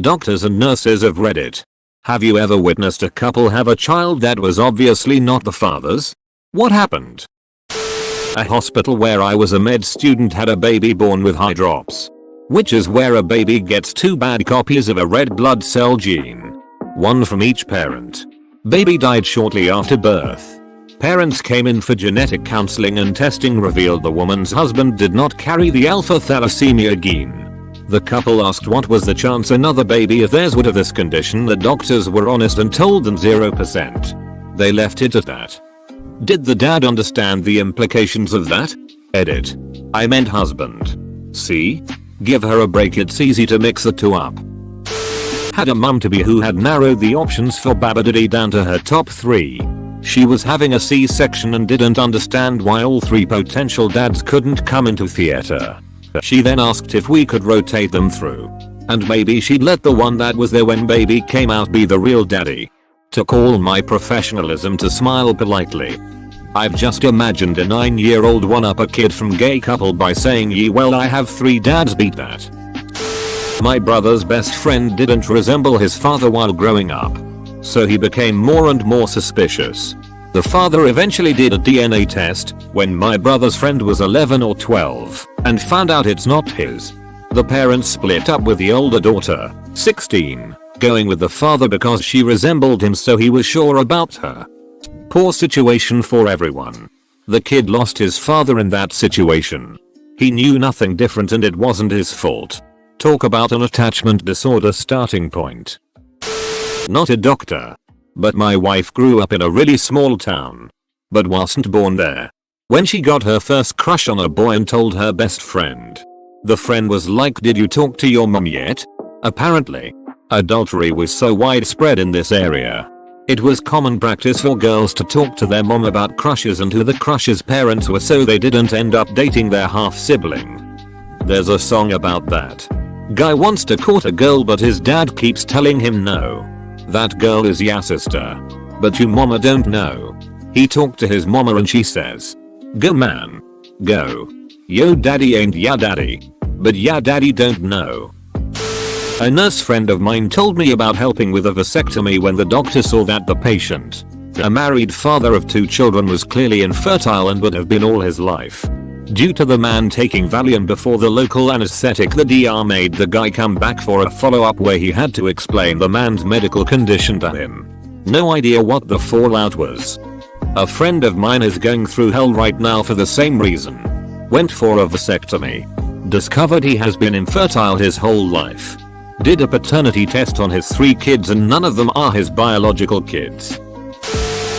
Doctors and nurses of Reddit. Have you ever witnessed a couple have a child that was obviously not the father's? What happened? A hospital where I was a med student had a baby born with high drops, which is where a baby gets 2 bad copies of a red blood cell gene, one from each parent. Baby died shortly after birth. Parents came in for genetic counseling and testing revealed the woman's husband did not carry the alpha thalassemia gene. The couple asked what was the chance another baby of theirs would have this condition. The doctors were honest and told them 0%. They left it at that. Did the dad understand the implications of that? Edit. I meant husband. See? Give her a break, it's easy to mix the two up. Had a mum-to-be who had narrowed the options for Babadiddy down to her top 3. She was having a C-section and didn't understand why all 3 potential dads couldn't come into theater. She then asked if we could rotate them through. And maybe she'd let the one that was there when baby came out be the real daddy. Took all my professionalism to smile politely. I've just imagined a 9-year-old one-up a kid from gay couple by saying "Ye well I have 3 dads, beat that." My brother's best friend didn't resemble his father while growing up, so he became more and more suspicious. The father eventually did a DNA test when my brother's friend was 11 or 12 and found out it's not his. The parents split up with the older daughter, 16, going with the father because she resembled him, so he was sure about her. Poor situation for everyone. The kid lost his father in that situation. He knew nothing different and it wasn't his fault. Talk about an attachment disorder starting point. Not a doctor, but my wife grew up in a really small town, but wasn't born there. When she got her first crush on a boy and told her best friend, the friend was like, "Did you talk to your mum yet?" Apparently, adultery was so widespread in this area. It was common practice for girls to talk to their mom about crushes and who the crush's parents were so they didn't end up dating their half-sibling. There's a song about that. Guy wants to court a girl but his dad keeps telling him no. That girl is ya sister. But you mama don't know. He talked to his mama and she says, "Go man. Go. Yo daddy ain't ya daddy. But ya daddy don't know." A nurse friend of mine told me about helping with a vasectomy when the doctor saw that the patient, a married father of 2 children, was clearly infertile and would have been all his life. Due to the man taking Valium before the local anesthetic, the DR made the guy come back for a follow-up where he had to explain the man's medical condition to him. No idea what the fallout was. A friend of mine is going through hell right now for the same reason. Went for a vasectomy. Discovered he has been infertile his whole life. Did a paternity test on his 3 kids and none of them are his biological kids.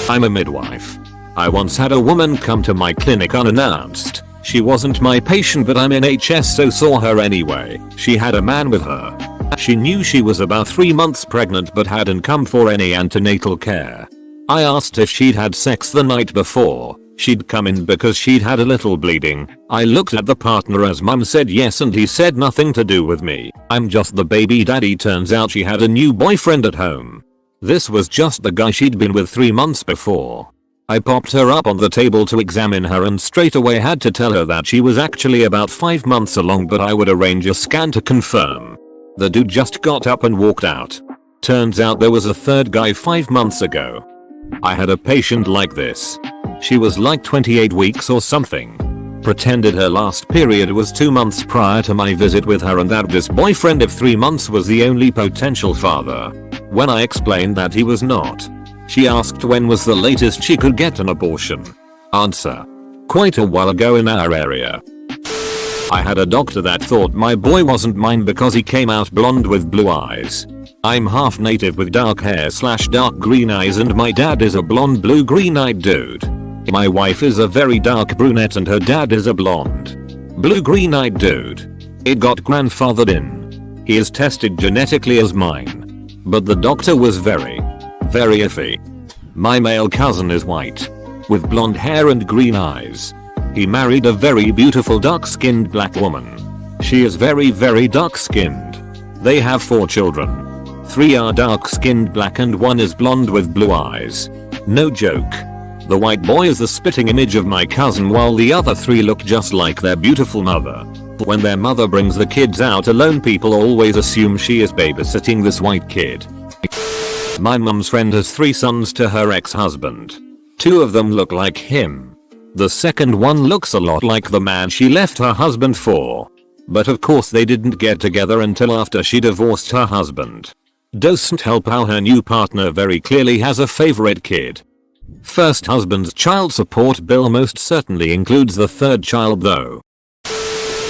I'm a midwife. I once had a woman come to my clinic unannounced. She wasn't my patient but I'm NHS so saw her anyway. She had a man with her. She knew she was about 3 months pregnant but hadn't come for any antenatal care. I asked if she'd had sex the night before. She'd come in because she'd had a little bleeding. I looked at the partner as mum said yes and he said nothing to do with me. I'm just the baby daddy. Turns out she had a new boyfriend at home. This was just the guy she'd been with 3 months before. I popped her up on the table to examine her and straight away had to tell her that she was actually about 5 months along but I would arrange a scan to confirm. The dude just got up and walked out. Turns out there was a 3rd guy 5 months ago. I had a patient like this. She was like 28 weeks or something. Pretended her last period was 2 months prior to my visit with her and that this boyfriend of 3 months was the only potential father. When I explained that he was not, she asked when was the latest she could get an abortion. Answer: quite a while ago in our area. I had a doctor that thought my boy wasn't mine because he came out blonde with blue eyes. I'm half native with dark hair / dark green eyes and my dad is a blonde blue green eyed dude. My wife is a very dark brunette and her dad is a blonde blue green eyed dude. It got grandfathered in. He is tested genetically as mine. But the doctor was very iffy. My male cousin is white with blonde hair and green eyes. He married a very beautiful dark-skinned black woman. She is very dark-skinned. They have 4 children. 3 are dark-skinned black and 1 is blonde with blue eyes. No joke. The white boy is the spitting image of my cousin while the other 3 look just like their beautiful mother. When their mother brings the kids out alone, people always assume she is babysitting this white kid. My mum's friend has 3 sons to her ex-husband. 2 of them look like him. The second one looks a lot like the man she left her husband for. But of course they didn't get together until after she divorced her husband. Doesn't help how her new partner very clearly has a favorite kid. First husband's child support bill most certainly includes the 3rd child though.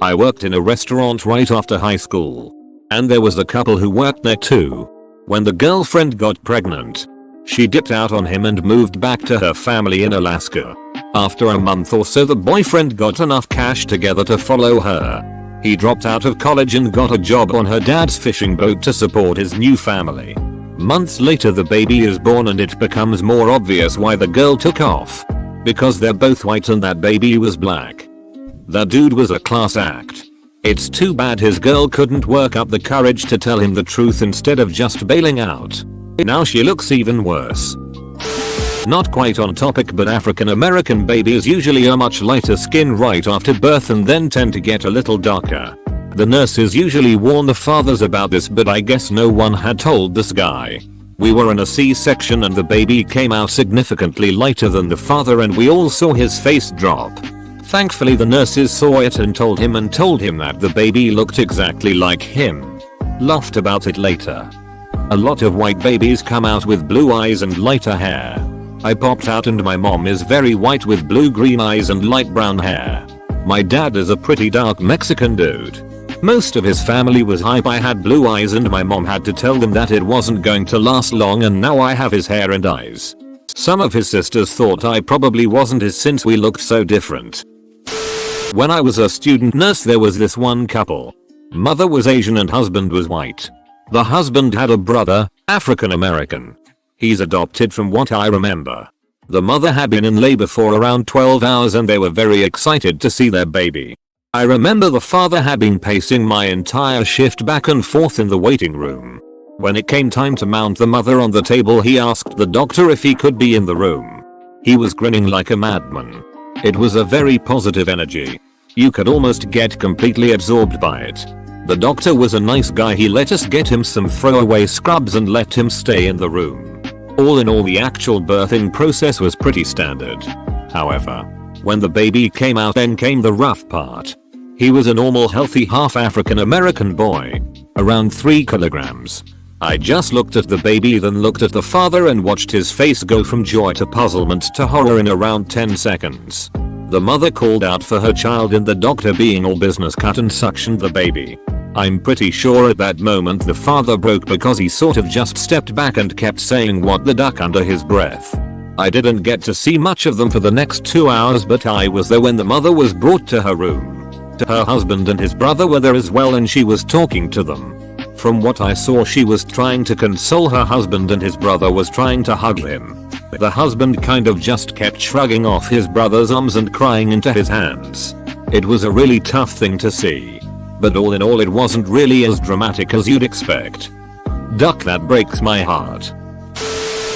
I worked in a restaurant right after high school. And there was a couple who worked there too. When the girlfriend got pregnant, she dipped out on him and moved back to her family in Alaska. After a month or so, the boyfriend got enough cash together to follow her. He dropped out of college and got a job on her dad's fishing boat to support his new family. Months later the baby is born and it becomes more obvious why the girl took off. Because they're both white and that baby was black. That dude was a class act. It's too bad his girl couldn't work up the courage to tell him the truth instead of just bailing out. Now she looks even worse. Not quite on topic, but African American babies usually are much lighter skin right after birth and then tend to get a little darker. The nurses usually warn the fathers about this, but I guess no one had told this guy. We were in a C-section and the baby came out significantly lighter than the father and we all saw his face drop. Thankfully the nurses saw it and told him that the baby looked exactly like him. Laughed about it later. A lot of white babies come out with blue eyes and lighter hair. I popped out and my mom is very white with blue-green eyes and light brown hair. My dad is a pretty dark Mexican dude. Most of his family was hype. I had blue eyes and my mom had to tell them that it wasn't going to last long, and now I have his hair and eyes. Some of his sisters thought I probably wasn't his since we looked so different. When I was a student nurse there was this one couple. Mother was Asian and husband was white. The husband had a brother, African American. He's adopted from what I remember. The mother had been in labor for around 12 hours and they were very excited to see their baby. I remember the father had been pacing my entire shift back and forth in the waiting room. When it came time to mount the mother on the table, he asked the doctor if he could be in the room. He was grinning like a madman. It was a very positive energy. You could almost get completely absorbed by it. The doctor was a nice guy. He let us get him some throwaway scrubs and let him stay in the room. All in all, the actual birthing process was pretty standard. However, when the baby came out, then came the rough part. He was a normal, healthy, half African American boy. Around 3 kilograms. I just looked at the baby, then looked at the father and watched his face go from joy to puzzlement to horror in around 10 seconds. The mother called out for her child and the doctor, being all business, cut and suctioned the baby. I'm pretty sure at that moment the father broke because he sort of just stepped back and kept saying "what the duck" under his breath. I didn't get to see much of them for the next 2 hours, but I was there when the mother was brought to her room. Her husband and his brother were there as well and she was talking to them. From what I saw, she was trying to console her husband and his brother was trying to hug him. The husband kind of just kept shrugging off his brother's arms and crying into his hands. It was a really tough thing to see. But all in all, it wasn't really as dramatic as you'd expect. Duck, that breaks my heart.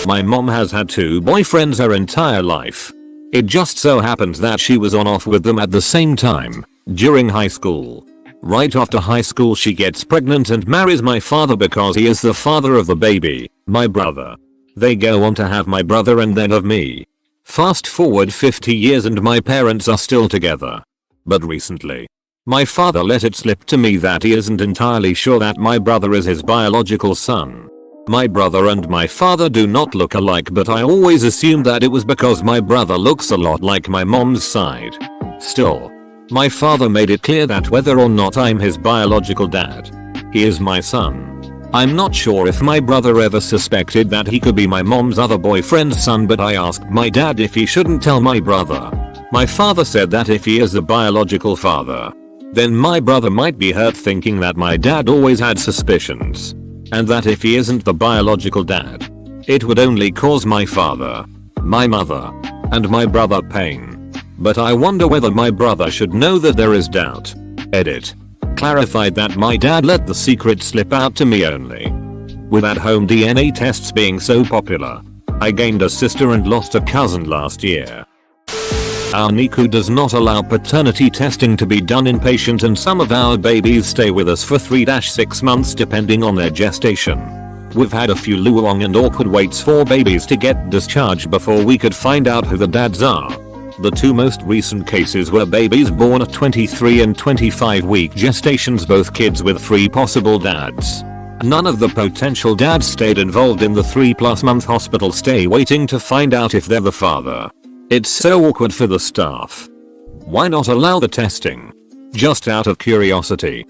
My mom has had 2 boyfriends her entire life. It just so happens that she was on off with them at the same time, during high school. Right after high school she gets pregnant and marries my father because he is the father of the baby, my brother. They go on to have my brother and then of me. Fast forward 50 years and my parents are still together. But recently, my father let it slip to me that he isn't entirely sure that my brother is his biological son. My brother and my father do not look alike, but I always assumed that it was because my brother looks a lot like my mom's side. Still, my father made it clear that whether or not I'm his biological dad, he is my son. I'm not sure if my brother ever suspected that he could be my mom's other boyfriend's son, but I asked my dad if he shouldn't tell my brother. My father said that if he is the biological father, then my brother might be hurt thinking that my dad always had suspicions. And that if he isn't the biological dad, it would only cause my father, my mother, and my brother pain. But I wonder whether my brother should know that there is doubt. Edit. Clarified that my dad let the secret slip out to me only. With at-home DNA tests being so popular, I gained a sister and lost a cousin last year. Our NICU does not allow paternity testing to be done inpatient, and some of our babies stay with us for 3-6 months depending on their gestation. We've had a few long and awkward waits for babies to get discharged before we could find out who the dads are. The two most recent cases were babies born at 23 and 25 week gestations, both kids with 3 possible dads. None of the potential dads stayed involved in the 3+ month hospital stay waiting to find out if they're the father. It's so awkward for the staff. Why not allow the testing? Just out of curiosity.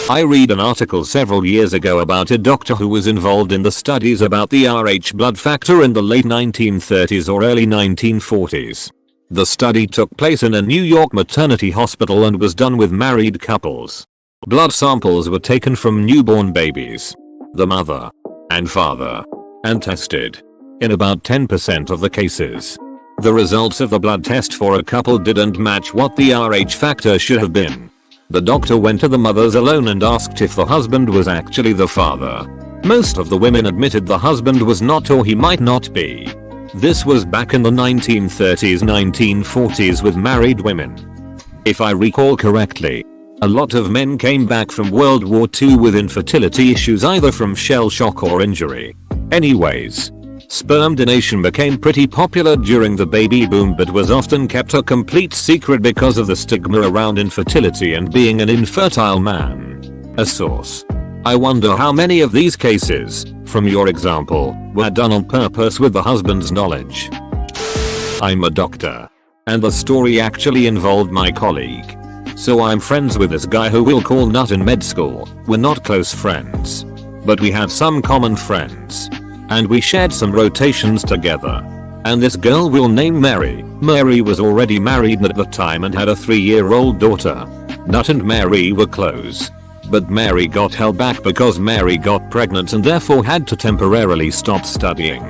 I read an article several years ago about a doctor who was involved in the studies about the Rh blood factor in the late 1930s or early 1940s. The study took place in a New York maternity hospital and was done with married couples. Blood samples were taken from newborn babies, the mother and father, and tested. In about 10% of the cases, the results of the blood test for a couple didn't match what the Rh factor should have been. The doctor went to the mothers alone and asked if the husband was actually the father. Most of the women admitted the husband was not, or he might not be. This was back in the 1930s, 1940s with married women. If I recall correctly, a lot of men came back from World War II with infertility issues, either from shell shock or injury. Anyways, sperm donation became pretty popular during the baby boom, but was often kept a complete secret because of the stigma around infertility and being an infertile man. A source. I wonder how many of these cases, from your example, were done on purpose with the husband's knowledge. I'm a doctor, and the story actually involved my colleague. So I'm friends with this guy who we'll call Nut in med school. We're not close friends, but we have some common friends, and we shared some rotations together. And this girl we'll name Mary. Mary was already married at the time and had a 3-year-old daughter. Nut and Mary were close, but Mary got held back because Mary got pregnant and therefore had to temporarily stop studying.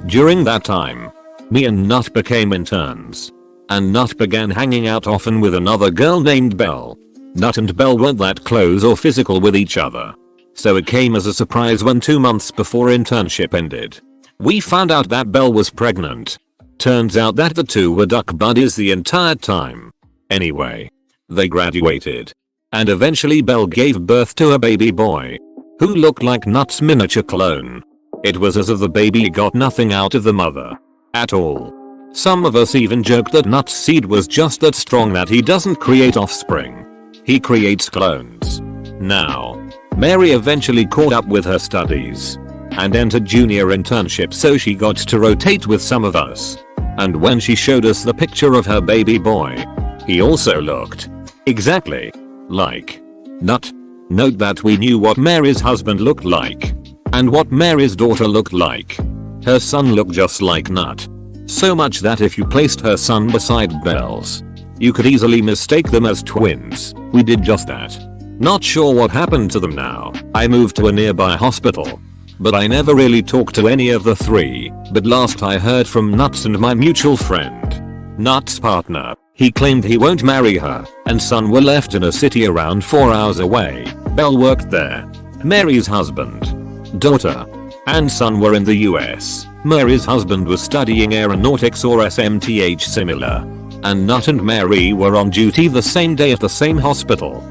During that time, me and Nut became interns, and Nut began hanging out often with another girl named Belle. Nut and Belle weren't that close or physical with each other, so it came as a surprise when 2 months before internship ended, we found out that Belle was pregnant. Turns out that the two were duck buddies the entire time. Anyway, they graduated, and eventually Belle gave birth to a baby boy, who looked like Nut's miniature clone. It was as if the baby got nothing out of the mother at all. Some of us even joked that Nut's seed was just that strong that he doesn't create offspring, he creates clones. Now, Mary eventually caught up with her studies and entered junior internship, so she got to rotate with some of us. And when she showed us the picture of her baby boy, he also looked exactly like Nut. Note that we knew what Mary's husband looked like and what Mary's daughter looked like. Her son looked just like Nut, so much that if you placed her son beside Belle's, you could easily mistake them as twins. We did just that. Not sure what happened to them now. I moved to a nearby hospital, but I never really talked to any of the three. But last I heard from Nuts and my mutual friend, Nuts' partner, he claimed he won't marry her, and son were left in a city around 4 hours away. Belle worked there. Mary's husband, daughter, and son were in the US. Mary's husband was studying aeronautics or SMTH similar, and Nut and Mary were on duty the same day at the same hospital.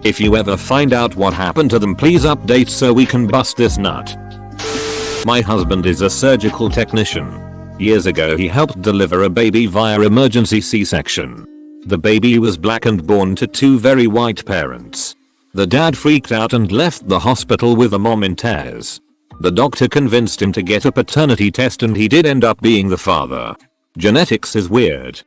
If you ever find out what happened to them, please update so we can bust this nut. My husband is a surgical technician. Years ago he helped deliver a baby via emergency C-section. The baby was black and born to 2 very white parents. The dad freaked out and left the hospital with the mom in tears. The doctor convinced him to get a paternity test and he did end up being the father. Genetics is weird.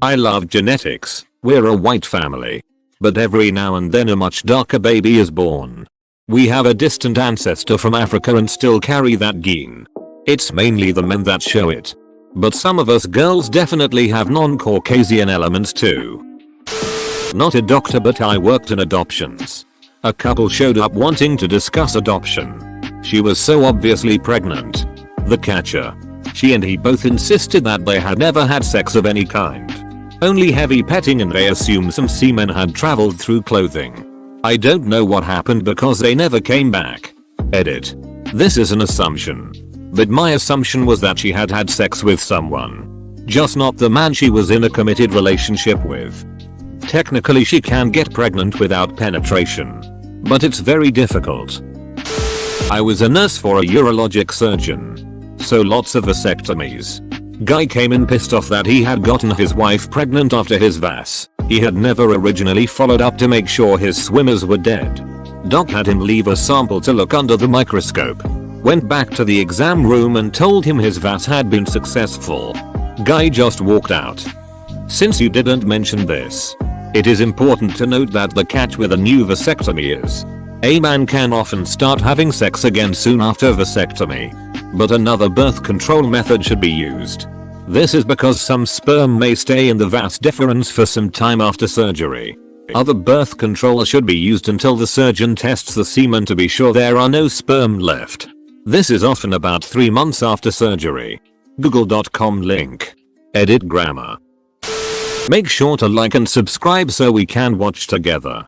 I love genetics. We're a white family, but every now and then a much darker baby is born. We have a distant ancestor from Africa and still carry that gene. It's mainly the men that show it, but some of us girls definitely have non-Caucasian elements too. Not a doctor, but I worked in adoptions. A couple showed up wanting to discuss adoption. She was so obviously pregnant. The catcher, she and he both insisted that they had never had sex of any kind. Only heavy petting, and they assumed some semen had traveled through clothing. I don't know what happened because they never came back. Edit. This is an assumption, but my assumption was that she had had sex with someone. just not the man she was in a committed relationship with. Technically she can get pregnant without penetration, but it's very difficult. I was a nurse for a urologic surgeon, so lots of vasectomies. Guy came in pissed off that he had gotten his wife pregnant after his vas. He had never originally followed up to make sure his swimmers were dead. Doc had him leave a sample to look under the microscope. Went back to the exam room and told him his vas had been successful. Guy just walked out. Since you didn't mention this, it is important to note that the catch with a new vasectomy is, a man can often start having sex again soon after vasectomy, but another birth control method should be used. This is because some sperm may stay in the vas deferens for some time after surgery. Other birth control should be used until the surgeon tests the semen to be sure there are no sperm left. This is often about 3 months after surgery. Google.com link. Edit grammar. Make sure to like and subscribe so we can watch together.